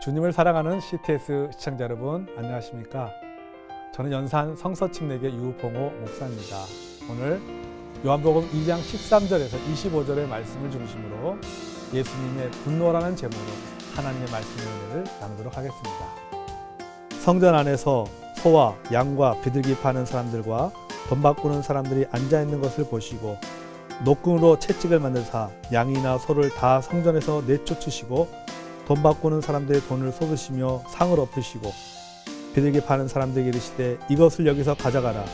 주님을 사랑하는 CTS 시청자 여러분, 안녕하십니까? 저는 연산 성서침례교 유봉호 목사입니다. 오늘 요한복음 2장 13절에서 25절의 말씀을 중심으로 예수님의 분노라는 제목으로 하나님의 말씀의 은혜를 나누도록 하겠습니다. 성전 안에서 소와 양과 비둘기 파는 사람들과 돈 바꾸는 사람들이 앉아있는 것을 보시고 노끈으로 채찍을 만드사 양이나 소를 다 성전에서 내쫓으시고 돈 바꾸는 사람들의 돈을 쏟으시며 상을 엎으시고 비둘기 파는 사람들에게 이르시되 이것을 여기서 가져가라.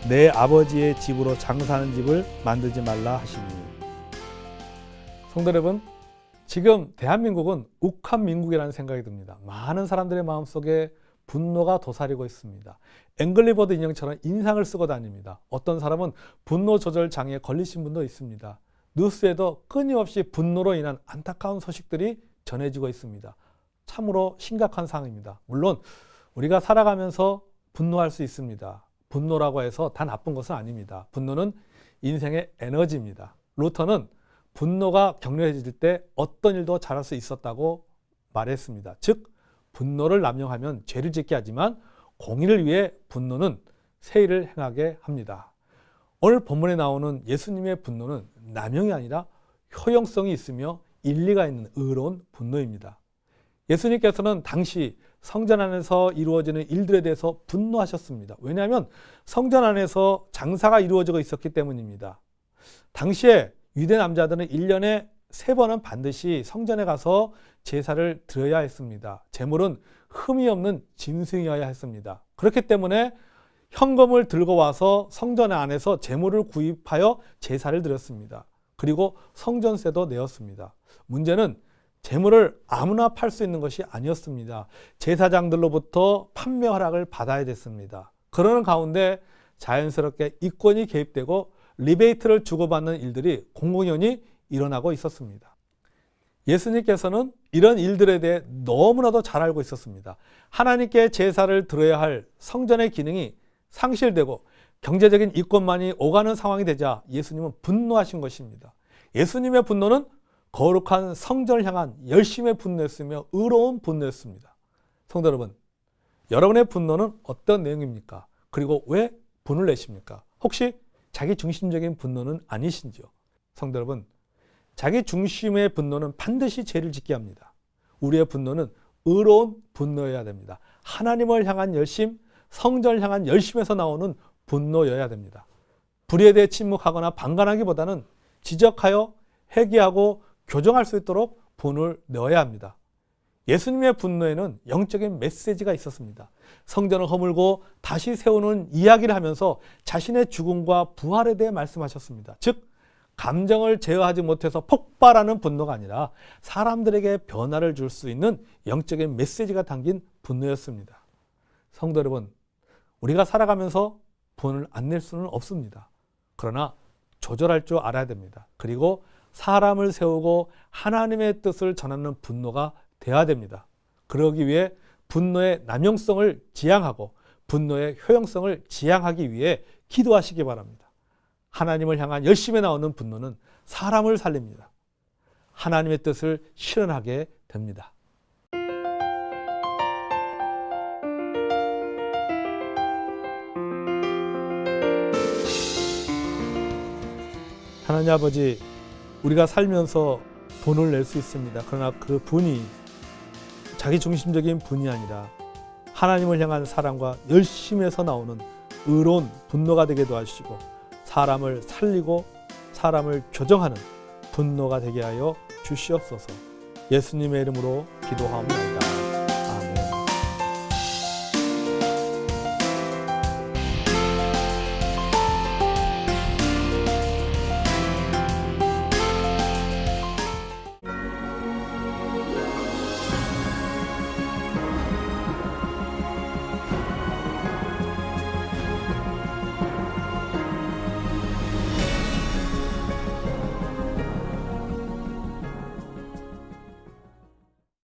내 아버지의 집으로 장사하는 집을 만들지 말라 하시니. 성도 여러분, 지금 대한민국은 욱한민국이라는 생각이 듭니다. 많은 사람들의 마음속에 분노가 도사리고 있습니다. 앵글리버드 인형처럼 인상을 쓰고 다닙니다. 어떤 사람은 분노 조절 장애에 걸리신 분도 있습니다. 뉴스에도 끊임없이 분노로 인한 안타까운 소식들이 전해지고 있습니다. 참으로 심각한 상황입니다. 물론 우리가 살아가면서 분노할 수 있습니다. 분노라고 해서 다 나쁜 것은 아닙니다. 분노는 인생의 에너지입니다. 루터는 분노가 격렬해질 때 어떤 일도 잘할 수 있었다고 말했습니다. 즉 분노를 남용하면 죄를 짓게 하지만 공의를 위해 분노는 세일을 행하게 합니다. 오늘 본문에 나오는 예수님의 분노는 남용이 아니라 효용성이 있으며 일리가 있는 의로운 분노입니다. 예수님께서는 당시 성전 안에서 이루어지는 일들에 대해서 분노하셨습니다. 왜냐하면 성전 안에서 장사가 이루어지고 있었기 때문입니다. 당시에 유대 남자들은 1년에 3번은 반드시 성전에 가서 제사를 드려야 했습니다. 제물은 흠이 없는 짐승이어야 했습니다. 그렇기 때문에 현금을 들고 와서 성전 안에서 제물을 구입하여 제사를 드렸습니다. 그리고 성전세도 내었습니다. 문제는 제물을 아무나 팔 수 있는 것이 아니었습니다. 제사장들로부터 판매 허락을 받아야 됐습니다. 그러는 가운데 자연스럽게 이권이 개입되고 리베이트를 주고받는 일들이 공공연히 일어나고 있었습니다. 예수님께서는 이런 일들에 대해 너무나도 잘 알고 있었습니다. 하나님께 제사를 드려야 할 성전의 기능이 상실되고 경제적인 이권만이 오가는 상황이 되자 예수님은 분노하신 것입니다. 예수님의 분노는 거룩한 성전을 향한 열심의 분노였으며 의로운 분노였습니다. 성도 여러분, 여러분의 분노는 어떤 내용입니까? 그리고 왜 분을 내십니까? 혹시 자기 중심적인 분노는 아니신지요? 성도 여러분, 자기 중심의 분노는 반드시 죄를 짓게 합니다. 우리의 분노는 의로운 분노여야 됩니다. 하나님을 향한 열심, 성전을 향한 열심에서 나오는 분노여야 됩니다. 불의에 대해 침묵하거나 방관하기보다는 지적하여 회개하고 교정할 수 있도록 분을 내어야 합니다. 예수님의 분노에는 영적인 메시지가 있었습니다. 성전을 허물고 다시 세우는 이야기를 하면서 자신의 죽음과 부활에 대해 말씀하셨습니다. 즉 감정을 제어하지 못해서 폭발하는 분노가 아니라 사람들에게 변화를 줄 수 있는 영적인 메시지가 담긴 분노였습니다. 성도 여러분, 우리가 살아가면서 분을 안 낼 수는 없습니다. 그러나 조절할 줄 알아야 됩니다. 그리고 사람을 세우고 하나님의 뜻을 전하는 분노가 돼야 됩니다. 그러기 위해 분노의 남용성을 지향하고 분노의 효용성을 지향하기 위해 기도하시기 바랍니다. 하나님을 향한 열심에 나오는 분노는 사람을 살립니다. 하나님의 뜻을 실현하게 됩니다. 하나님 아버지, 우리가 살면서 분을 낼 수 있습니다. 그러나 그 분이 자기 중심적인 분이 아니라 하나님을 향한 사랑과 열심에서 나오는 의로운 분노가 되게 도와주시고 사람을 살리고 사람을 교정하는 분노가 되게 하여 주시옵소서. 예수님의 이름으로 기도하옵나이다.